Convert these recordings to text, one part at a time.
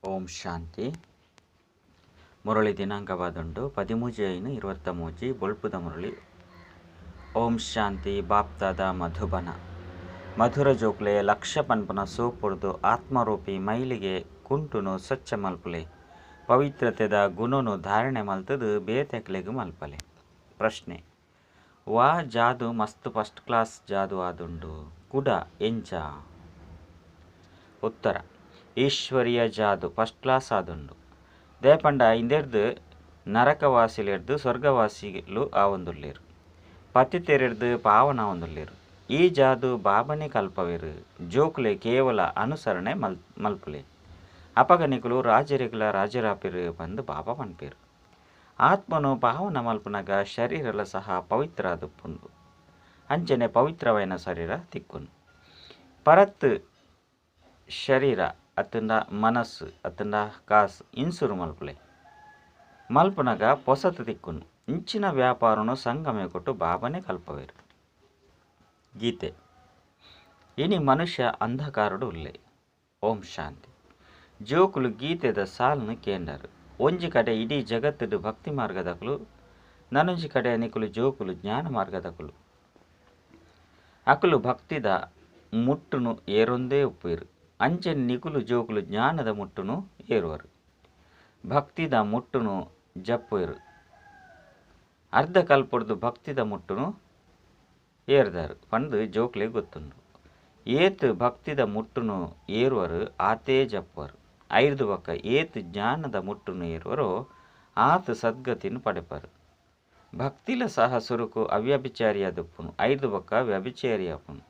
ಓಂ ಶಾಂತಿ. ಮುರಳಿ ದಿನಾಂಕವಾದುಂಡು 13/5/23 ಬೊಳ್ಪುದ ಮುರಳಿ. ಓಂ ಶಾಂತಿ. ಬಾಪ್ತಾದ ಮಧುಬನ ಮಧುರ ಜೋಕ್ಲೆ ಲಕ್ಷ ಪನ್ಪುನ ಸೋಪುಡ್ದು ಆತ್ಮರೂಪಿ ಮೈಲಿಗೆ ಕುಂಟುನು ಸ್ವಚ್ಛ ಮಲ್ಪುಲೆ ಪವಿತ್ರತೆದ ಗುಣನು ಧಾರಣೆ ಮಲ್ತದು ಬೇತೆಕ್ಲೆಗು ಮಲ್ಪಲೆ. ಪ್ರಶ್ನೆ: ವಾ ಜಾದು ಮಸ್ತ್ ಫಸ್ಟ್ ಕ್ಲಾಸ್ ಜಾದು ಆದುಂಡು ಕುಡ ಎಂಚ? ಉತ್ತರ: ಈಶ್ವರೀಯ ಜಾದು ಫಸ್ಟ್ ಕ್ಲಾಸ್ ಆದುಂಡು. ದೇಪಂಡ ಇಂದೆರ್ದು ನರಕವಾಸಿಲೆರ್ದು ಸ್ವರ್ಗವಾಸಿಲು ಆವೊಂದುಲ್ಲೇರು, ಪತಿತೆರೆರ್ದು ಪಾವನ ಆವೊಂದುಲ್ಲೇರು. ಈ ಜಾದು ಬಾಬನೆ ಕಲ್ಪವೆರು. ಜೋಕುಲೆ ಕೇವಲ ಅನುಸರಣೆ ಮಲ್ಪುಲೆ. ಅಪಗನಿಕುಲು ರಾಜರಿಗುಲ ರಾಜರಾಪಿರು ಬಂದು ಬಾಬಾ ಪನ್ಪೇರು. ಆತ್ಮನು ಪಾವನ ಮಲ್ಪುನಗ ಶರೀರಲ ಸಹ ಪವಿತ್ರ ಆದುಪ್ಪುಂಡು. ಅಂಚನೆ ಪವಿತ್ರವೈನ ಶರೀರ ತಿಕ್ಕುನು. ಪರತ್ ಶರೀರ ಅತ್ತಂಡ ಮನಸ್ಸು ಅತ್ತಂಡ ಕಾಸು ಇನ್ಸುರು ಮಲ್ಪುನಗ ಪೊಸತು ತಿಕ್ಕುನು. ಇಂಚಿನ ವ್ಯಾಪಾರನು ಸಂಗಮೆ ಕೊಟ್ಟು ಬಾಬನೆ ಕಲ್ಪವೇರು. ಗೀತೆ: ಇನಿ ಮನುಷ್ಯ ಅಂಧಕಾರಡು ಉಲ್ಲೆ. ಓಂ ಶಾಂತಿ. ಜೋಕುಲು ಗೀತೆದ ಸಾಲ್ನು ಕೇಂಡರು. ಒಂಜಿ ಕಡೆ ಇಡೀ ಜಗತ್ತುಡು ಭಕ್ತಿ ಮಾರ್ಗದಕುಲು, ನನೊಂಜಿ ಕಡೆ ನಿಕುಲು ಜೋಕುಲು ಜ್ಞಾನ ಮಾರ್ಗದಕುಲು. ಅಕುಲು ಭಕ್ತಿದ ಮುಟ್ಟುನು ಏರೊಂದೇ ಉಪ್ಪುವೆರು. ಅಂಚೆನ್ ನಿಕುಲು ಜೋಕುಲು ಜ್ಞಾನದ ಮುಟ್ಟುನು ಏರುವರು. ಭಕ್ತಿದ ಮುಟ್ಟುನು ಜಪ್ಪುವೆರು. ಅರ್ಧ ಕಲ್ಪೊಡ್ದು ಭಕ್ತಿದ ಮುಟ್ಟುನು ಏರ್ದಾರು ಪಂದು ಜೋಕ್ಲೆ ಗೊತ್ತುಂಡು. ಏತ್ ಭಕ್ತಿದ ಮುಟ್ಟುನು ಏರುವರು ಆತೇ ಜಪ್ಪುವರು. ಐರ್ದು ಬೊಕ್ಕ ಏತ್ ಜ್ಞಾನದ ಮುಟ್ಟುನು ಏರುವರೋ ಆತ ಸದ್ಗತಿನು ಪಡೆಪರು. ಭಕ್ತಿಲ ಸಹ ಸುರುಕು ಅವ್ಯಭಿಚಾರಿಯ ದುಪ್ಪುನು. ಐದು ಬೊಕ್ಕ ವ್ಯಭಿಚಾರಿಯ ಅಪ್ಪುನು.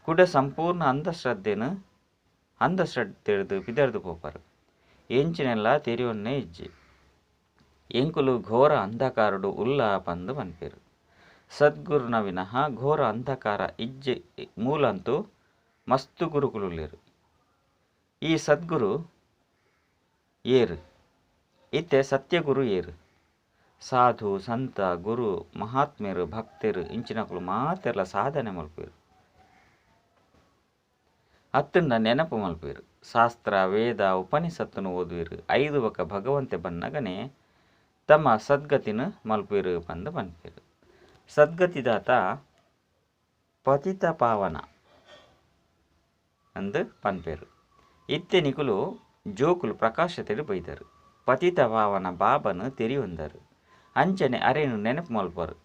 ಕುಡ ಸಂಪೂರ್ಣ ಅಂಧಶ್ರದ್ಧೆಡ್ದು ಪಿದರ್ದು ಪೋಪರು. ಎಂಚಿನೆಲ್ಲ ತೆರಿಯೊನ್ನೇ ಇಜ್ಜಿ. ಎಂಕುಲು ಘೋರ ಅಂಧಕಾರಡು ಉಲ್ಲ ಪಂದು ಪನ್ಪೇರು. ಸದ್ಗುರುನ ವಿನಃ ಘೋರ ಅಂಧಕಾರ ಇಜ್ಜೆ ಮೂಲಂತೂ ಮಸ್ತು ಗುರುಕುಲುಲ್ಲೇರು. ಈ ಸದ್ಗುರು ಏರು ಇತ್ತೆ ಸತ್ಯಗುರು ಏರು. ಸಾಧು ಸಂತ ಗುರು ಮಹಾತ್ಮೆರು ಭಕ್ತರು ಇಂಚಿನಕುಲು ಮಾತೆರ್ಲ ಸಾಧನೆ ಮಲ್ಪೇರು. ಅತ್ತಂಡ ನೆನಪು ಮಲ್ಪೇರು. ಶಾಸ್ತ್ರ ವೇದ ಉಪನಿಷತ್ತುನು ಓದುವೆರು. ಐದು ಬೊಕ್ಕ ಭಗವಂತೆ ಬನ್ನಗನೆ ತಮ್ಮ ಸದ್ಗತಿನು ಮಲ್ಪೇರು ಪಂದು ಪನ್ಪೇರು. ಸದ್ಗತಿದಾತ ಪತಿತ ಪಾವನ ಅಂದು ಪನ್ಪೇರು. ಇತ್ತೆ ನಿಕುಲು ಜೋಕುಲು ಪ್ರಕಾಶತೆಡು ಬೈದರು. ಪತಿತ ಪಾವನ ಬಾಬನು ತೆರಿಯೊಂದರು. ಅಂಚನೆ ಅರೆನು ನೆನಪು ಮಲ್ಪರು.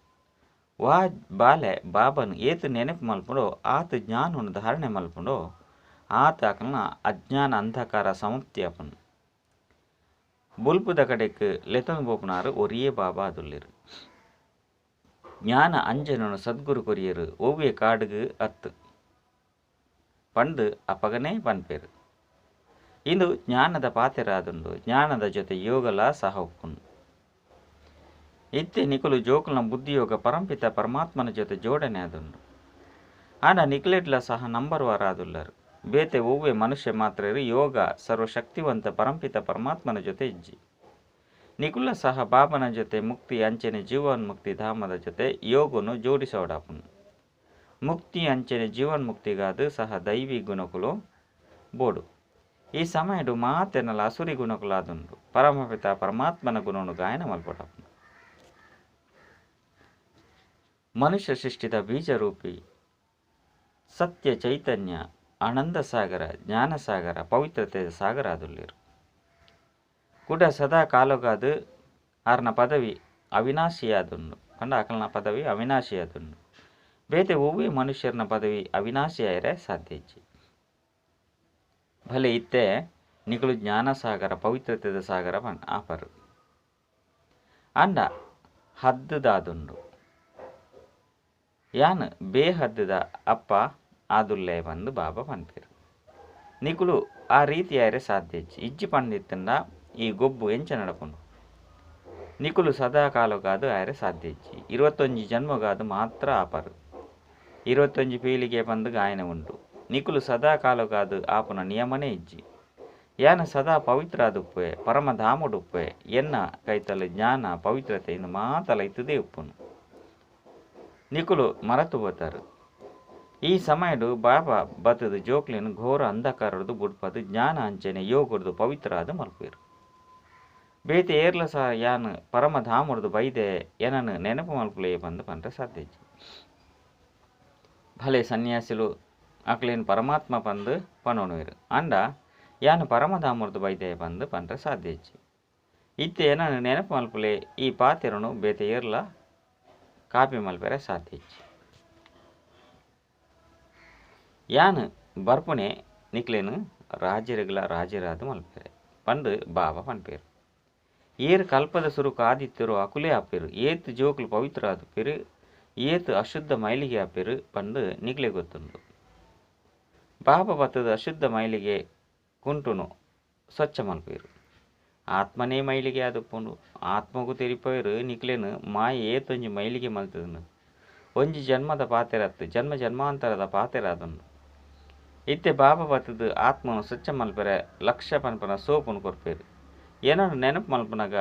ವಾ ಬಾಲೆ ಬಾಬನು ಏತು ನೆನಪು ಮಲ್ಪುಂಡೋ ಆತ ಜ್ಞಾನನು ಧಾರಣೆ ಮಲ್ಪುಂಡೋ ಆತ ಅಕಲ್ನ ಅಜ್ಞಾನ ಅಂಧಕಾರ ಸಮುಪ್ತಿ ಅಪನು. ಬುಲ್ಪುದ ಕಡೆಕ್ ಲೆತನು ಬೋಪುನಾರು ಒರಿಯೇ ಬಾಬಾ ಅದುಲ್ಲೇರು. ಜ್ಞಾನ ಅಂಜನನು ಸದ್ಗುರು ಕೊರಿಯರು ಒವ್ವೆ ಕಾಡುಗು ಅತ್ತು ಪಂಡು ಅಪಗನೇ ಪನ್ಪೇರು. ಇಂದು ಜ್ಞಾನದ ಪಾತೆರಾದುಂಡು. ಜ್ಞಾನದ ಜೊತೆ ಯೋಗಲ ಸಹ ಉಪ್ಪುನು. ಇತ್ತೆ ನಿಕುಲು ಜೋಕುಲ್ನ ಬುದ್ಧಿಯೋಗ ಪರಂಪಿತ ಪರಮಾತ್ಮನ ಜೊತೆ ಜೋಡಣೆ ಆದುಂಡು. ಆಂಡ ನಿಕ್ಲೆಡ್ಲ ಸಹ ನಂಬರ್ ವಾರ ಆದುಲ್ಲರು. ಬೇತೆ ಒವ್ವೆ ಮನುಷ್ಯ ಮಾತ್ರರು ಯೋಗ ಸರ್ವಶಕ್ತಿವಂತ ಪರಂಪಿತ ಪರಮಾತ್ಮನ ಜೊತೆ ಇಜ್ಜಿ. ನಿಕುಲ ಸಹ ಬಾಬನ ಜೊತೆ ಮುಕ್ತಿ ಅಂಚನೆ ಜೀವನ್ಮುಕ್ತಿ ಧಾಮದ ಜೊತೆ ಯೋಗನು ಜೋಡಿಸೋಡಾಪುನು. ಮುಕ್ತಿ ಅಂಚನೆ ಜೀವನ್ಮುಕ್ತಿಗಾದು ಸಹ ದೈವಿ ಗುಣಕುಲು ಬೋಡು. ಈ ಸಮಯಡು ಮಾತೆನಲ ಅಸುರಿ ಗುಣಕುಲಾದುಂಡು. ಪರಮಪಿತ ಪರಮಾತ್ಮನ ಗುಣನು ಗಾಯನ ಮಲ್ಪೊಡಾಪುನು. ಮನುಷ್ಯ ಸೃಷ್ಟಿದ ಬೀಜರೂಪಿ ಸತ್ಯ ಚೈತನ್ಯ ಆನಂದ ಸಾಗರ ಜ್ಞಾನ ಸಾಗರ ಪವಿತ್ರತೆಯ ಸಾಗರ ಆದುಲ್ಲೇರು. ಕುಡ ಸದಾ ಕಾಲಗಾದು ಆರ್ನ ಪದವಿ ಅವಿನಾಶಿಯಾದುಂಡು ಪಂಡ ಅಕಲ್ನ ಪದವಿ ಅವಿನಾಶಿಯಾದುಂಡು. ಬೇತೆ ಒವ್ವೆ ಮನುಷ್ಯರ್ನ ಪದವಿ ಅವಿನಾಶಿಯಾಯರೆ ಸಾಧ್ಯ ಇಜ್ಜಿ. ಭಲೆ ಇತ್ತೆ ನಿಕುಲು ಜ್ಞಾನ ಸಾಗರ ಪವಿತ್ರತೆದ ಸಾಗರ ಆಪರು. ಅಂಡ ಹದ್ದುದಾದುಂಡು. ಯಾನ್ ಬೇಹದ್ದುದ ಅಪ್ಪ ಆದುಲ್ಲೆ ಬಂದು ಬಾಬಾ ಪನ್ಪೇರು. ನಿಕುಲು ಆ ರೀತಿಯಾಯರೆ ಸಾಧ್ಯ ಇಜ್ಜಿ. ಇಜ್ಜಿ ಪಂಡಿತ್ತಂಡ ಈ ಗೊಬ್ಬು ಎಂಚ ನಡಪುಂಡು. ನಿಕುಲು ಸದಾ ಕಾಲಗಾದು ಆಯರೆ ಸಾಧ್ಯ ಇಜ್ಜಿ. 21 ಜನ್ಮಗಾದು ಮಾತ್ರ ಆಪರು. 21 ಪೀಳಿಗೆ ಪಂದು ಗಾಯನ ಉಂಡು. ನಿಕುಲು ಸದಾ ಕಾಲಗಾದು ಆಪುನ ನಿಯಮನೇ ಇಜ್ಜಿ. ಯಾನ ಸದಾ ಪವಿತ್ರ ಆದುಪ್ಪೆ ಪರಮಧಾಮುಡುಪ್ಪೆ ಎನ್ನ ಕೈತಲು ಜ್ಞಾನ ಪವಿತ್ರತೆ ಇಂದು ಮಾತಲ ಇತ್ತದೇ ಉಪ್ಪುನು. ನಿಕುಲು ಮರತು ಬೋತಾರು. ಈ ಸಮಯಡು ಬಾಬಾ ಬತ್ತದ ಜೋಕ್ಲಿನ ಘೋರ ಅಂಧಕಾರದ್ದು ಬುಡ್ಪದು ಜ್ಞಾನ ಅಂಚನೆ ಯೋಗರದು ಪವಿತ್ರಾದ ಮಲ್ಪೇರು ಬೇತೆ ಏರ್ಲ ಸಹ ಯಾನ್ ಪರಮಧಾಮರದು ಬೈದೆ ಏನನ್ನು ನೆನಪು ಮಲ್ಪಲೇ ಬಂದು ಪಂಡ್ರೆ ಸಾಧ್ಯ ಭಲೆ ಸನ್ಯಾಸಿಲು ಅಕ್ಲೇನು ಪರಮಾತ್ಮ ಬಂದು ಪನೋಣುವೆರು ಅಂಡ ಯಾನು ಪರಮಧಾಮರದು ಬೈದೆ ಬಂದು ಪಂಡ್ರೆ ಸಾಧ್ಯ ಇತ್ತೆ ಏನನ್ನು ನೆನಪು ಮಲ್ಪಲೆ ಈ ಪಾತೆರನು ಬೇತೆ ಏರ್ಲ ಕಾಪಿ ಮಲ್ಪೆರೆ ಸಾಧ್ಯ ಯಾನ್ ಬರ್ಪುಣೆ ನಿಕ್ಲೇನು ರಾಜರಿಗಳ ರಾಜರಾದ ಮಲ್ಪೆರೆ ಪಂಡು ಬಾಬಾ ಪನ್ಪೇರು ಏರು ಕಲ್ಪದ ಸುರುಕು ಆದಿತ್ಯರು ಅಕುಲೇ ಆಪೇರು ಏತ್ ಜೋಕ್ಲು ಪವಿತ್ರ ಆದುಪೇರು ಏತ್ ಅಶುದ್ಧ ಮೈಲಿಗೆ ಆಪೇರು ಪಂಡು ನಿಕ್ಲೆ ಗೊತ್ತುಂಡು ಬಾಬಾ ಬತ್ತದ ಅಶುದ್ಧ ಮೈಲಿಗೆ ಕುಂಟುನು ಸ್ವಚ್ಛ ಮಲ್ಪೇರು ಆತ್ಮನೇ ಮೈಲಿಗೆ ಆದುಪ್ಪುಂಡು ಆತ್ಮಗೂ ತೆರಿಪೇರು ನಿಕ್ಲೇನು ಮಾಯ ಏತೊಂಜಿ ಮೈಲಿಗೆ ಮಲ್ತದನು ಒಂಜಿ ಜನ್ಮದ ಪಾತೆರತ್ತು ಜನ್ಮ ಜನ್ಮಾಂತರದ ಪಾತೆರಾದುಂಡು ಇತ್ತೆ ಬಾಬಾ ಬತ್ತದ ಆತ್ಮನು ಸ್ವಚ್ಛ ಮಲ್ಪೆರೆ ಲಕ್ಷ ಪನ್ಪನ ಸೋಪುನು ಕೊರ್ಪೇರು ಏನನ್ನು ನೆನಪು ಮಲ್ಪನಾಗ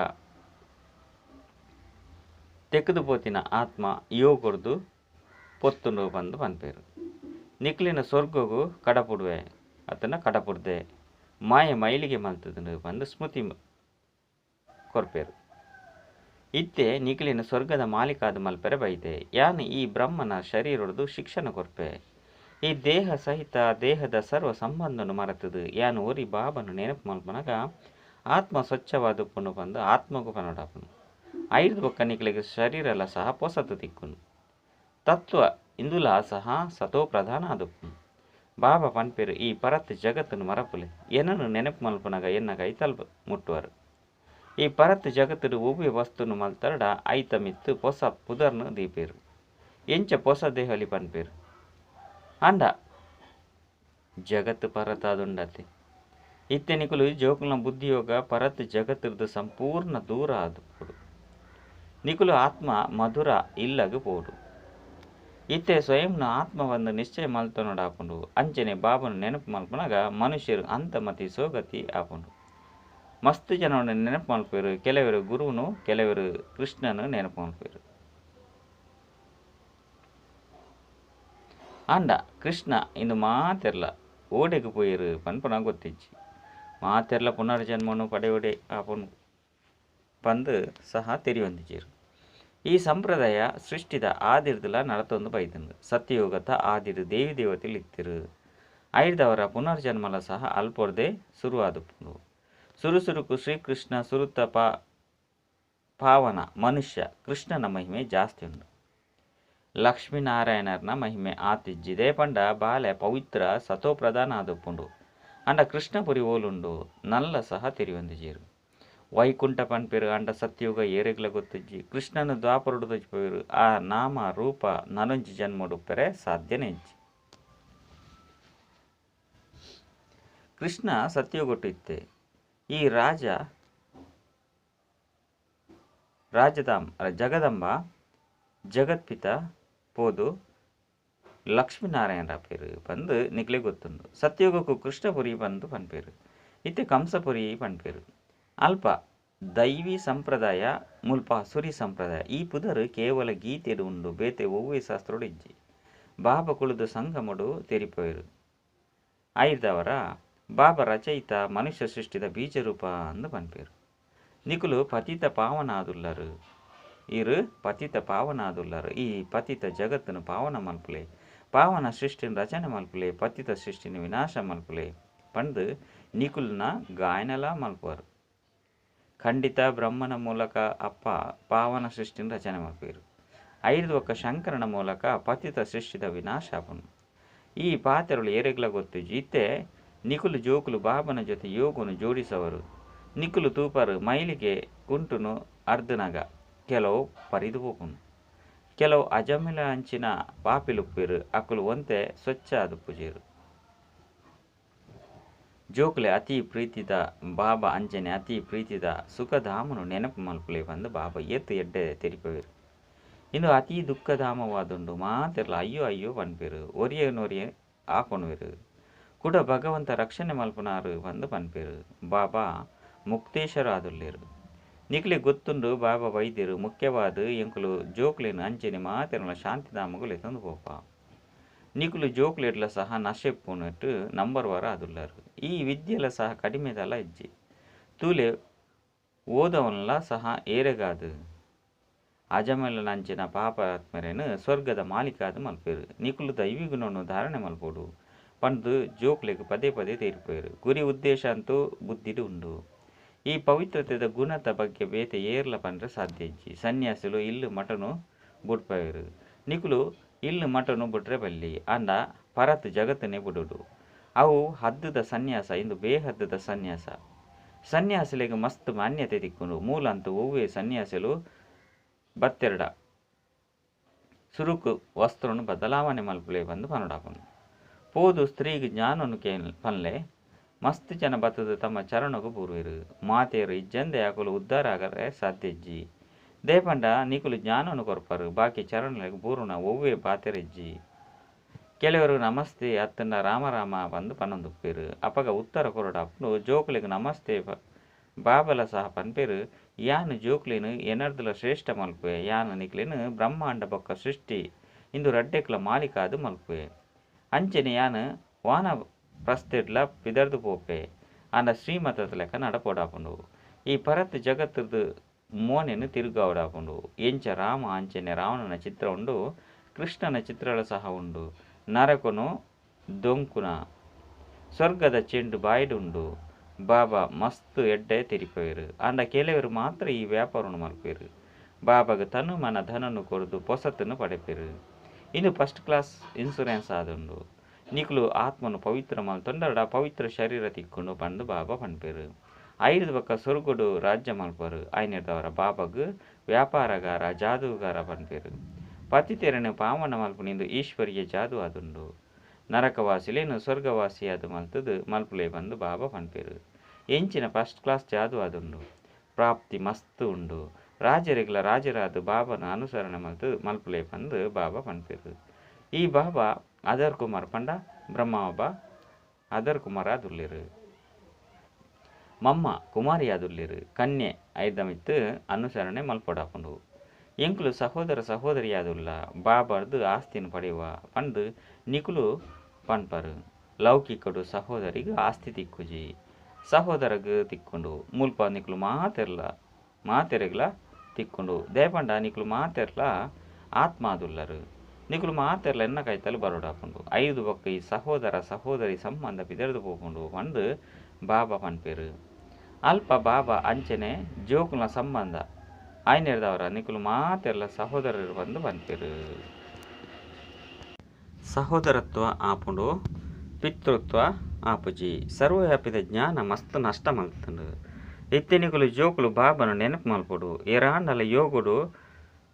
ತೆಗೆದು ಪೋತಿನ ಆತ್ಮ ಯೋಗರ್ದು ಪೊತ್ತುಂಡು ಬಂದು ಪನ್ಪೇರು ನಿಕ್ಲಿನ ಸ್ವರ್ಗಗೂ ಕಡಪುಡುವೆ ಅದನ್ನು ಕಡಪುಡ್ದೆ ಮಾಯ ಮೈಲಿಗೆ ಮಲ್ತದನು ಬಂದು ಸ್ಮೃತಿ ಕೊರ್ಪೇರು ಇತ್ತೆ ನಿಕ್ಲಿನ ಸ್ವರ್ಗದ ಮಾಲೀಕಾದ ಮಲ್ಪೆರೆ ಬೈದೆ ಯಾನು ಈ ಬ್ರಹ್ಮನ ಶರೀರದ್ದು ಶಿಕ್ಷಣ ಕೊರ್ಪೆ ಈ ದೇಹ ಸಹಿತ ದೇಹದ ಸರ್ವ ಸಂಬಂಧನು ಮರೆತದು ಯಾನು ಓರಿ ಬಾಬನು ನೆನಪು ಮಲ್ಪನಾಗ ಆತ್ಮ ಸ್ವಚ್ಛವಾದುಪ್ಪುನು ಬಂದು ಆತ್ಮಗೂ ಪನೋಡಾಪನು ಐದು ಬೊಕ್ಕ ನಿಕ್ಲಿಗೆ ಶರೀರಲ ಸಹ ಪೊಸತು ತಿಕ್ಕುನು ತತ್ವ ಇಂದುಲ ಸಹ ಸತೋ ಪ್ರಧಾನ ಆದುಪ್ಪುನು ಬಾಬಾ ಪನ್ಪೇರು ಈ ಪರತ್ ಜಗತ್ತನ್ನು ಮರಪುಲೆ ಏನನ್ನು ನೆನಪು ಮಲ್ಪನಾಗ ಎನ್ನಗ ಐತಲ್ಪ ಮುಟ್ಟುವರು ಈ ಪರತ್ ಜಗತ್ತಡು ಉಭಯ ವಸ್ತುನು ಮಲ್ತರಡ ಐತ ಮಿತ್ತು ಪೊಸ ಪುದರ್ನು ದೀಪೇರು ಎಂಚ ಪೊಸ ದೇಹಲಿ ಪನ್ಪೇರು ಅಂಡ ಜಗತ್ತು ಪರತಾದುಂಡತೆ ಇತ್ತೆ ನಿಕುಲು ಜೋಕುಲ್ನ ಬುದ್ಧಿಯೋಗ ಪರತ್ ಜಗತ್ತಿರ್ದು ಸಂಪೂರ್ಣ ದೂರ ಆದುಪ್ಪುಡು ನಿಕುಲು ಆತ್ಮ ಮಧುರ ಇಲ್ಲಗು ಪೋಡು ಇತ್ತೆ ಸ್ವಯಂನ ಆತ್ಮ ಒಂದು ನಿಶ್ಚಯ ಮಲ್ತನೋಡು ಆಪುಂಡು ಅಂಚನೆ ಬಾಬನು ನೆನಪು ಮಲ್ಪನಾಗ ಮನುಷ್ಯರು ಅಂತಮತಿ ಸೋಗತಿ ಆಪುಂಡು ಮಸ್ತ್ ಜನವನ್ನು ನೆನಪು ಮಲ್ಪೇರು ಕೆಲವರು ಗುರುವನು ಕೆಲವರು ಕೃಷ್ಣನು ನೆನಪು ಮಲ್ಪೇರು ಅಂಡ ಕೃಷ್ಣ ಇಂದು ಮಾತೆರ್ಲ ಓಡೆಗೆ ಪೋಯಿರು ಪನ್ಪನ ಗೊತ್ತಿಜ್ಜಿ ಮಾತೆರ್ಲ ಪುನರ್ಜನ್ಮನು ಪಡೆಯೋಡೆ ಆಪನು ಪಂದು ಸಹ ತೆರಿಯೊಂದಿಜೇರು ಈ ಸಂಪ್ರದಾಯ ಸೃಷ್ಟಿದ ಆದಿರ್ದಲ ನಡತೊಂದು ಬೈದನು ಸತ್ಯಯೋಗತ ಆದಿರು ದೇವಿ ದೇವತೆలు ಇತ್ತಿರು ಐದವರ ಪುನರ್ಜನ್ಮಲ ಸಹ ಅಲ್ಪೊರ್ದೆ ಶುರುವಾದುಪ್ಪುಂಡು ಸುರುಸುರುಕು ಶ್ರೀಕೃಷ್ಣ ಸುರುತ್ತ ಪಾವನ ಮನುಷ್ಯ ಕೃಷ್ಣನ ಮಹಿಮೆ ಜಾಸ್ತಿ ಉಂಡು ಲಕ್ಷ್ಮೀನಾರಾಯಣರ್ನ ಮಹಿಮೆ ಆತಿಜ್ಜಿದೆ ಪಂಡ ಬಾಲೆ ಪವಿತ್ರ ಸತೋ ಪ್ರಧಾನ ಆದುಪ್ಪುಂಡು ಅಂಡ ಕೃಷ್ಣಪುರಿ ಓಲುಂಡು ನಲ್ಲ ಸಹ ತೆರಿಯೊಂದಿಜೇರು ವೈಕುಂಠ ಪನ್ಪೇರು ಅಂಡ ಸತ್ಯುಗ ಏರೆಗ್ಲ ಗೊತ್ತಿಜ್ಜಿ ಕೃಷ್ಣನ ದ್ವಾಪರುಡು ತಜ್ಪೇರು ಆ ನಾಮ ರೂಪ ನನೊಂಜಿ ಜನ್ಮಡುಪ್ಪರೆ ಸಾಧ್ಯನೇ ಇಜ್ಜಿ ಕೃಷ್ಣ ಸತ್ಯುಗೊಟ್ಟು ಇತ್ತೆ ಈ ಜಗದಂಬ ಜಗತ್ಪಿತ ಪೋದು ಲಕ್ಷ್ಮೀನಾರಾಯಣರ ಪೇರು ಬಂದು ನಿಕ್ಲೆ ಗೊತ್ತುಂಡು ಸತ್ಯೋಗಕ್ಕೂ ಕೃಷ್ಣಪುರಿ ಬಂದು ಪನ್ಪೇರು ಇತ್ತೆ ಕಂಸಪುರಿ ಪನ್ಪೇರು ಅಲ್ಪ ದೈವಿ ಸಂಪ್ರದಾಯ ಮುಲ್ಪ ಸುರಿ ಸಂಪ್ರದಾಯ ಈ ಪುದರು ಕೇವಲ ಗೀತೆಡು ಉಂಡು ಬೇತೆ ಒವ್ವೆ ಶಾಸ್ತ್ರೋಡು ಇಜ್ಜಿ ಬಾಬಾ ಕುಳಿದು ಸಂಗಮಡು ತೆರಿಪೋಯರು ಐದವರ ಬಾಬಾ ರಚಯಿತ ಮನುಷ್ಯ ಸೃಷ್ಟಿದ ಬೀಜರೂಪ ಅಂದು ಪನ್ಪೇರು ನಿಕುಲು ಪತಿತ ಪಾವನಾದುಲ್ಲರು ಇರು ಪತಿತ ಪಾವನಾದುಲ್ಲರು ಈ ಪತಿತ ಜಗತ್ತನ್ನು ಪಾವನ ಮಲ್ಪಲೆ ಪಾವನ ಸೃಷ್ಟಿನ ರಚನೆ ಮಲ್ಪಲೆ ಪತಿತ ಸೃಷ್ಟಿನ ವಿನಾಶ ಮಲ್ಪಲೆ ಪಂದು ನಿಕುಲ್ನ ಗಾಯನಲ ಮಲ್ಪರು ಖಂಡಿತ ಬ್ರಹ್ಮನ ಮೂಲಕ ಅಪ್ಪ ಪಾವನ ಸೃಷ್ಟಿನ ರಚನೆ ಮಲ್ಪೇರು ಐದು ಒಕ್ಕ ಶಂಕರನ ಮೂಲಕ ಪತಿತ ಸೃಷ್ಟಿದ ವಿನಾಶ ಆಪನು ಈ ಪಾತೆರಳು ಏರೆಗ್ಲ ಗೊತ್ತಿಜ್ಜಿ ಇತ್ತೆ ನಿಕುಲು ಜೋಕುಲು ಬಾಬನ ಜೊತೆ ಯೋಗನು ಜೋಡಿಸವರು ನಿಕುಲು ತೂಪರು ಮೈಲಿಗೆ ಕುಂಟುನು ಅರ್ಧನಗ ಕೆಲವು ಪರಿದು ಹೋಗುನು ಕೆಲವು ಅಜಮಿಲ ಅಂಚಿನ ಪಾಪಿಲುಪ್ಪೇರು ಅಕುಲು ಒಂತೆ ಸ್ವಚ್ಛ ಅದು ಪೂಜೆರು ಜೋಕುಲೆ ಅತಿ ಪ್ರೀತಿದ ಬಾಬಾ ಅಂಚನೆ ಅತಿ ಪ್ರೀತಿದ ಸುಖಧಾಮನು ನೆನಪು ಮಲ್ಪಲೆ ಬಂದು ಬಾಬಾ ಎತ್ತು ಎಡ್ಡೆ ತೆರಿಪೇರು ಇಂದು ಅತಿ ದುಃಖಧಾಮವಾದುಂಡು ಮಾತೆರ್ಲ ಅಯ್ಯೋ ಅಯ್ಯೋ ಪನ್ಪೇರು ಒರಿಯನೊರಿಯೆ ಆಪಣುವೆರು ಕೂಡ ಭಗವಂತ ರಕ್ಷಣೆ ಮಲ್ಪನಾರು ಬಂದು ಪನ್ಪೇರು ಬಾಬಾ ಮುಕ್ತೇಶ್ವರ ಆದುಲ್ಲೇರು ನಿಕ್ಲೆ ಗೊತ್ತುಂಡು ಬಾಬಾ ವೈದ್ಯರು ಮುಖ್ಯವಾದ ಎಂಕುಲು ಜೋಕ್ಲೇನು ಅಂಚನೆ ಮಾತೆರ್ಲ ಶಾಂತಿಧಾಮಗಳು ತಂದು ಹೋಪ ನಿಕುಲು ಜೋಕ್ಲೆಟ್ಲ ಸಹ ನಶೆಪ್ಪುನಟ್ಟು ನಂಬರ್ ವಾರ ಅದುಲ್ಲಾರು. ಈ ವಿದ್ಯೆಲ ಸಹ ಕಡಿಮೆದಲ್ಲ ಇಜ್ಜಿ ತೂಲೆ ಓದವನ್ಲ ಸಹ ಏರೆಗಾದು ಅಜಮಲ ನಂಚಿನ ಪಾಪಾತ್ಮರೇನು ಸ್ವರ್ಗದ ಮಾಲಿಕಾದ ಮಲ್ಪೇರು. ನಿಕುಲು ದೈವಿಗುನನ್ನು ಧಾರಣೆ ಮಲ್ಪೋಡು ಪಂದು ಜೋಕ್ಲೆಗ್ ಪದೇ ಪದೇ ತೀರಿಪೋಯರು. ಗುರಿ ಉದ್ದೇಶ ಅಂತೂ ಬುದ್ಧಿಡು ಉಂಡು. ಈ ಪವಿತ್ರತೆದ ಗುಣದ ಬಗ್ಗೆ ಬೇತೆ ಏರ್ಲ ಪಂಡ್ರೆ ಸಾಧ್ಯ ಇಜ್ಜಿ. ಸನ್ಯಾಸಿಲು ಇಲ್ಲು ಮಟನು ಬುಡ್ಪೇರು. ನಿಕುಲು ಇಲ್ಲು ಮಟನು ಬುಡ್ರೆ ಬಲ್ಲಿ ಅಂಡ ಪರತ್ ಜಗತ್ತನ್ನೇ ಬುಡುಡು. ಅವು ಹದ್ದದ ಸನ್ಯಾಸ ಇಂದು ಬೇಹದ್ದದ ಸನ್ಯಾಸ. ಸನ್ಯಾಸಿಲೆಗ್ ಮಸ್ತ್ ಮಾನ್ಯತೆ ತಿಕ್ಕುಂಡು. ಮೂಲ ಅಂತೂ ಒವ್ವೇ ಸನ್ಯಾಸಿಲು ಬತ್ತೆರಡ ಸುರುಕು ವಸ್ತ್ರನು ಬದಲಾವಣೆ ಮಲ್ಪುಲೆ ಬಂದು ಪನಡಾಪುಂಡು. ಪೋದು ಸ್ತ್ರೀಗ್ ಜ್ಞಾನನು ಪನ್ಲೆ ಮಸ್ತ್ ಜನ ಬತ್ತದ ತಮ್ಮ ಚರಣಗೂ ಪೂರ್ವೇರು. ಮಾತೇರು ಇಜ್ಜಂದೆ ಆಕುಲು ಉದ್ಧಾರ ಆಗರೆ ಸಾಧ್ಯ ಇಜ್ಜಿ. ದೇಪಂಡ ನಿಕುಲು ಜ್ಞಾನನು ಕೊರ್ಪರು ಬಾಕಿ ಚರಣಲೆಗ್ ಪೂರ್ಣ ಒವ್ವೇ ಪಾತೆರಿಜ್ಜಿ. ಕೆಲವರು ನಮಸ್ತೆ ಅತ್ತಂಡ ರಾಮರಾಮ ಬಂದು ಪನ್ನೊಂದುಪ್ಪೇರು. ಅಪಗ ಉತ್ತರ ಕೊರಡಾಪುಂಡು ಜೋಕ್ಲೆಗ್ ನಮಸ್ತೆ ಬಾಬಲ ಸಹ ಪನ್ಪೇರು. ಯಾನು ಜೋಕ್ಲೇನು ಎನರ್ದುಲ ಶ್ರೇಷ್ಠ ಮಲ್ಪುವೆ. ಯಾನು ನಿಕ್ಲೇನು ಬ್ರಹ್ಮಾಂಡ ಬೊಕ್ಕ ಸೃಷ್ಟಿ ಇಂದು ರಡ್ಡೆಕ್ಲ ಮಾಲಿಕಾದು ಮಲ್ಪುವೆ. ಅಂಚನೆ ಯಾನು ವಾನ ಪ್ರಸ್ಥೆಡ್ಲ ಪಿದರ್ದು ಪೋಪೆ ಅಂಡ ಶ್ರೀಮತದ ಲೆಕ್ಕ ನಡಪೋಡಾಪುಂಡು. ಈ ಪರತ್ ಜಗತ್ತದು ಮೋನೆನು ತಿರುಗಾವಡಾಪುಂಡು. ಎಂಚ ರಾಮ ಅಂಚನೆ ರಾವಣನ ಚಿತ್ರ ಉಂಡು. ಕೃಷ್ಣನ ಚಿತ್ರಗಳು ಸಹ ಉಂಡು. ನರಕನು ದೊಂಕುನ ಸ್ವರ್ಗದ ಚೆಂಡು ಬಾಯ್ಡುಂಡು. ಬಾಬಾ ಮಸ್ತ್ ಎಡ್ಡೆ ತಿರಿಪೇರು ಅಂಡ ಕೆಲವರು ಮಾತ್ರ ಈ ವ್ಯಾಪಾರನು ಮಲ್ಪೇರು. ಬಾಬಾಗ ತನು ಮನ ಧನನು ಕೊರದು ಪೊಸತನ್ನು ಪಡೆಪೇರು. ಇನ್ನು ಫಸ್ಟ್ ಕ್ಲಾಸ್ ಇನ್ಸೂರೆನ್ಸ್ ಆದುಂಡು. ನಿಕುಲು ಆತ್ಮನು ಪವಿತ್ರ ಮಲ್ತೊಂಡಡ ಪವಿತ್ರ ಶರೀರ ತಿಕ್ಕೊಂಡು ಪಂದು ಬಾಬಾ ಪನ್ಪೇರು. ಐದು ಪಕ್ಕ ಸೊರ್ಗೊಡು ರಾಜ್ಯ ಮಲ್ಪರು. ಐನೆರ್ದವರ ಬಾಬಾಗ ವ್ಯಾಪಾರಗಾರ ಜಾದೂಗಾರ ಪನ್ಪೇರು. ಪತಿತೆರನು ಪಾವನ ಮಲ್ಪುನಿಂದು ಈಶ್ವರಿಯ ಜಾದು ಆದುಂಡು. ನರಕವಾಸಿಲೇನು ಸ್ವರ್ಗವಾಸಿ ಅದು ಮಲ್ತದು ಮಲ್ಪುಲೆ ಬಂದು ಬಾಬಾ ಪನ್ಪೇರು. ಎಂಚಿನ ಫಸ್ಟ್ ಕ್ಲಾಸ್ ಜಾದು ಆದುಂಡು. ಪ್ರಾಪ್ತಿ ಮಸ್ತ್ ಉಂಡು. ರಾಜರಿಗ್ಲ ರಾಜರಾದು ಬಾಬಾನ ಅನುಸರಣೆ ಮಲ್ಪುಲೆ ಬಂದು ಬಾಬಾ ಪನ್ಪೇರು. ಈ ಬಾಬಾ ಅದರ್ ಕುಮಾರ್ ಪಂಡ ಬ್ರಹ್ಮ ಬಾಬಾ ಅದರ್ ಕುಮಾರ್ ಆದುಲ್ಲೇರು. ಮಮ್ಮ ಕುಮಾರಿ ಆದುಲ್ಲೇರು. ಕನ್ಯೆ ಐದಮಿತ್ತು ಅನುಸರಣೆ ಮಲ್ಪೊಡಾಪುಂಡು. ಎಂಕುಲು ಸಹೋದರ ಸಹೋದರಿ ಆದುಲ್ಲ ಬಾಬಾರ್ದು ಆಸ್ತಿನ ಪಡೆಯುವ ಪಂದು ನಿಕುಲು ಪನ್ಪರು. ಲೌಕಿಕಡು ಸಹೋದರಿಗ ಆಸ್ತಿ ತಿಕ್ಕುಜಿ ಸಹೋದರಗ ತಿಕ್ಕೊಂಡು ಮುಲ್ಪ ನಿಕುಲು ಮಾತೆರೆಗ್ಲ ತಿಕ್ಕೊಂಡು ದೇಪಂಡ ನಿಕುಲು ಮಾತೆರ್ಲ ಆತ್ಮ ಆದುಲ್ಲರು. ನಿಕುಲು ಮಾತೆರ್ಲ ಎನ್ನ ಕೈತಲು ಬರೋಡಾಪುಂಡು. ಐದು ಪಕ್ಕ ಈ ಸಹೋದರ ಸಹೋದರಿ ಸಂಬಂಧ ಪಿದೆರ್ದು ಪೋಪುಂಡು ಪಂದು ಬಾಬಾ ಪನ್ಪೇರು. ಅಲ್ಪ ಬಾಬಾ ಅಂಚನೆ ಜೋಕುಲ ಸಂಬಂಧ ಐನೆರ್ದವರ ನಿಕುಲು ಮಾತೆರ್ಲ ಸಹೋದರರು ಬಂದು ಪನ್ಪೇರು. ಸಹೋದರತ್ವ ಆಪುಂಡು ಪಿತೃತ್ವ ಆಪುಜಿ. ಸರ್ವವ್ಯಾಪಿದ ಜ್ಞಾನ ಮಸ್ತ್ ನಷ್ಟ ಮಲ್ತುಂಡು. ಇತ್ತೆ ನಿಕುಲು ಜೋಕುಲು ಬಾಬಾನು ನೆನಪು ಮಲ್ಪೊಡು. ಏರಾಂಡಲ ಯೋಗುಡು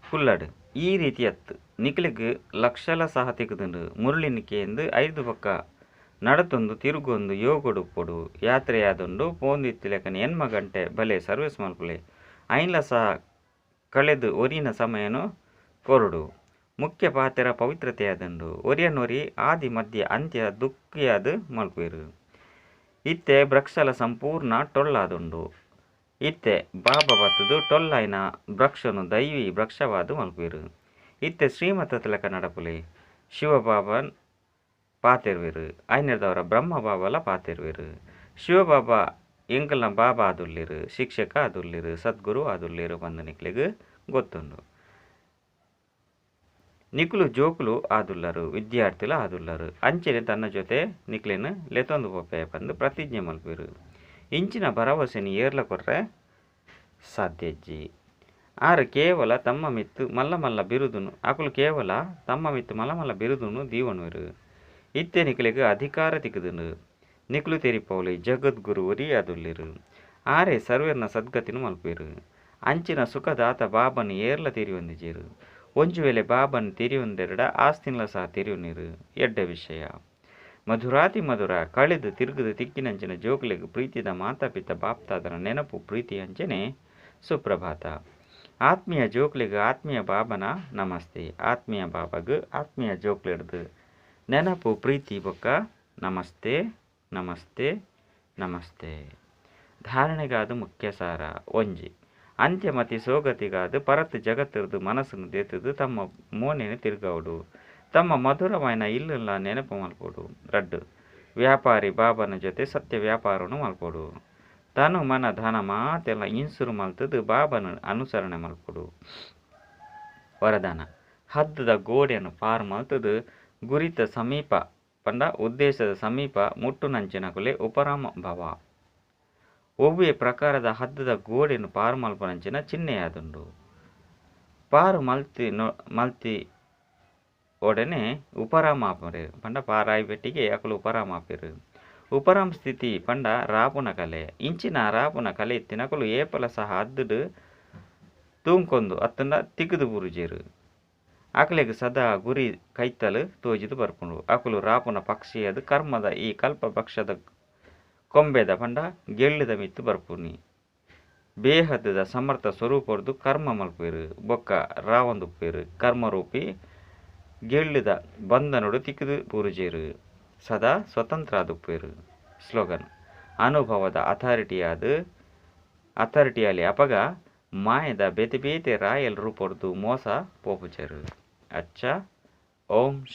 ಕುಲ್ಲಡು. ಈ ರೀತಿ ಅತ್ತು ನಿಕುಲಿಗ್ ಲಕ್ಷಲ ಸಹ ತಿಕ್ಕುದುಂಡು. ಮುರುಳಿನಿಕೆಂದು ಐದು ಪಕ್ಕ ನಡತೊಂದು ತಿರುಗೊಂದು ಯೋಗುಡು ಪೊಡು ಯಾತ್ರೆಯಾದುಂಡು. ಪೋಂದಿತ್ತು ಲೆಕ್ಕನ ಎನ್ಮ ಗಂಟೆ ಬಲೆ ಸರ್ವಿಸ್ ಮಲ್ಪುಲೆ ಐನ್ಲ ಸಹ ಕಳೆದು ಒರಿನ ಸಮಯನು ಕೊರಡು. ಮುಖ್ಯ ಪಾತೆರ ಪವಿತ್ರತೆಯಾದುಂಡು. ಒರಿಯನೊರಿ ಆದಿ ಮಧ್ಯ ಅಂತ್ಯ ದುಃಖಿಯಾದು ಮಲ್ಪೇರು. ಇತ್ತೆ ಬ್ರಕ್ಷಲ ಸಂಪೂರ್ಣ ಟೊಳ್ಳಾದುಂಡು. ಇತ್ತೆ ಬಾಬಾ ಬತ್ತದು ಟೊಳ್ಳಾಯ್ನ ಬ್ರಕ್ಷನು ದೈವಿ ಬ್ರಕ್ಷವಾದು ಮಲ್ಪೇರು. ಇತ್ತೆ ಶ್ರೀಮತದ ಲೆಕ್ಕ ನಡಪುಲೆ ಶಿವಬಾಬನ್ ಪಾತೆರ್ವೇರು. ಐನೆರ್ದವರ ಬ್ರಹ್ಮ ಬಾಬಾಲ ಪಾತೆರ್ವೇರು. ಶಿವಬಾಬಾ ಎಂಕಲ್ನ ಬಾಬಾ ಆದುಲ್ಲೇರು. ಶಿಕ್ಷಕ ಆದುಲ್ಲೇರು. ಸದ್ಗುರು ಆದುಲ್ಲೇರು ಬಂದು ನಿಕ್ಲೆಗ್ ಗೊತ್ತುಂಡು. ನಿಕುಲು ಜೋಕುಲು ಆದುಲ್ಲರು. ವಿದ್ಯಾರ್ಥಿಲ ಆದುಲ್ಲರು. ಅಂಚನೆ ತನ್ನ ಜೊತೆ ನಿಕ್ಲೆನು ಲೆತೊಂದು ಪೋಪೆ ಬಂದು ಪ್ರತಿಜ್ಞೆ ಮಲ್ಪೇರು. ಇಂಚಿನ ಭರವಸೆನಿ ಏರ್ಲ ಕೊರ್ರೆ ಸಾಧ್ಯ ಇಜ್ಜಿ. ಆರು ಕೇವಲ ತಮ್ಮ ಮಿತ್ತು ಮಲ್ಲ ಮಲ್ಲ ಬಿರುದುನು ಅಕುಲು ಕೇವಲ ತಮ್ಮ ಮಿತ್ತು ಮಲ್ಲ ಮಲ್ಲ ಬಿರುದುನು ದೀವನುವೆರು. ಇತ್ತೆ ನಿಕ್ಲೆಗ್ ಅಧಿಕಾರ ತಿಕ್ಕುದುಂಡು. ನಿಕುಲು ತೆರಿಪೌಲಿ ಜಗದ್ಗುರು ಒರಿ ಆದುಲ್ಲೇರು. ಆರೇ ಸರ್ವೇರ್ನ ಸದ್ಗತಿನು ಮಲ್ಪೇರು. ಅಂಚಿನ ಸುಖದಾತ ಬಾಬನ್ ಏರ್ಲ ತಿರಿಯೊಂದಿಜೇರು. ಒಂಜು ವೇಳೆ ಬಾಬನ್ ತಿರಿಯೊಂದೆರಡ ಆಸ್ತಿನ್ಲ ಸಹ ತಿರಿಯೊನ್ನಿರು. ಎಡ್ಡ ವಿಷಯ ಮಧುರಾತಿ ಮಧುರ ಕಳೆದು ತಿರುಗುದು ತಿಕ್ಕಿನಂಚಿನ ಜೋಕುಲೆಗ್ ಪ್ರೀತಿದ ಮಾತಾಪಿತ ಬಾಪ್ತಾದರ ನೆನಪು ಪ್ರೀತಿ ಅಂಚನೆ ಸುಪ್ರಭಾತ. ಆತ್ಮೀಯ ಜೋಕುಲೆಗ್ ಆತ್ಮೀಯ ಬಾಬನ ನಮಸ್ತೆ. ಆತ್ಮೀಯ ಬಾಬಾಗ ಆತ್ಮೀಯ ಜೋಕ್ಲೆಡ್ದು ನೆನಪು ಪ್ರೀತಿ ಬೊಕ್ಕ ನಮಸ್ತೆ ನಮಸ್ತೆ ನಮಸ್ತೆ. ಧಾರಣೆಗಾದು ಮುಖ್ಯ ಸಾರ ಒಂಜಿ ಅಂತ್ಯಮತಿ ಸೋಗತಿಗಾದು ಪರತ್ ಜಗತ್ತಿರ್ದು ಮನಸ್ಸನ್ನು ದೇತದು ತಮ್ಮ ಮೋನೆನು ತಿರುಗಾವುಡು. ತಮ್ಮ ಮಧುರವಾಯಿನ ಇಲ್ಲೆಲ್ಲ ನೆನಪು ಮಲ್ಪೋಡು. ರಡ್ಡು ವ್ಯಾಪಾರಿ ಬಾಬನ ಜೊತೆ ಸತ್ಯ ವ್ಯಾಪಾರನು ಮಲ್ಪೋಡು. ತನು ಮನ ಧನ ಮಾತೆಲ್ಲ ಇನ್ಸುರು ಮಲ್ತದು ಬಾಬನ ಅನುಸರಣೆ ಮಲ್ಪೋಡು. ವರದಾನ ಹದ್ದದ ಗೋಡೆಯನ್ನು ಪಾರು ಮಲ್ತದು ಗುರಿತ ಸಮೀಪ ಪಂಡ ಉದ್ದೇಶದ ಸಮೀಪ ಮುಟ್ಟುನಂಚಿನಕುಲೆ ಉಪರಾಮ ಭವ. ಒವ್ವೇ ಪ್ರಕಾರದ ಹದ್ದದ ಗೋಡೆಯನ್ನು ಪಾರು ಮಲ್ಪನಂಚಿನ ಚಿಹ್ನೆಯಾದುಂಡು. ಪಾರು ಮಲ್ತಿ ಒಡನೆ ಉಪರಾಮಾಪರು ಪಂಡ ಪಾರಾಯಿ ಬೆಟ್ಟಿಗೆ ಅಕಲು ಉಪರಾಮಾಪಿರು. ಉಪರಾಮ ಸ್ಥಿತಿ ಪಂಡ ರಾಪುನ ಕಲೆ. ಇಂಚಿನ ರಾಪುನ ಕಲೆ ತಿನಕಲು ಏಪಲ ಸಹ ಅದ್ದುಡು ತೂಂಕೊಂದು ಅತ್ತಂಡ ತಿಗುದು ಬುರುಜೇರು. ಅಕಲೆಗ್ ಸದಾ ಗುರಿ ಕೈತಲು ತೋಜಿದು ಬರ್ಪುಂಡು. ಅಕಲು ರಾಪುನ ಪಕ್ಷಿ ಅದು ಕರ್ಮದ ಈ ಕಲ್ಪ ಪಕ್ಷದ ಕೊಂಬೆದ ಪಂಡ ಗೆಳ್ಳಿದ ಮಿತ್ತು ಬರ್ಪುನಿ. ಬೇಹದ್ದದ ಸಮರ್ಥ ಸ್ವರೂಪರ್ದು ಕರ್ಮ ಮಲ್ಪೇರು ಬೊಕ್ಕ ರಾವಂದುಪ್ಪೇರು. ಕರ್ಮರೂಪಿ ಗೆಳ್ಳಿದ ಬಂಧನೊಡು ತಿಕ್ಕಿದು ಪೂರುಜೇರು. ಸದಾ ಸ್ವತಂತ್ರ ಆದುಪ್ಪೇರು. ಸ್ಲೋಗನ್ ಅನುಭವದ ಅಥಾರಿಟಿಯಲ್ಲಿ ಅಪಗ ಮಾಯದ ಬೇತೆ ಬೇತೆ ರಾಯಲ್ ರೂಪರ್ದು ಮೋಸ ಪೋಪುಜರು. ಅಚ್ಚ ಓಂ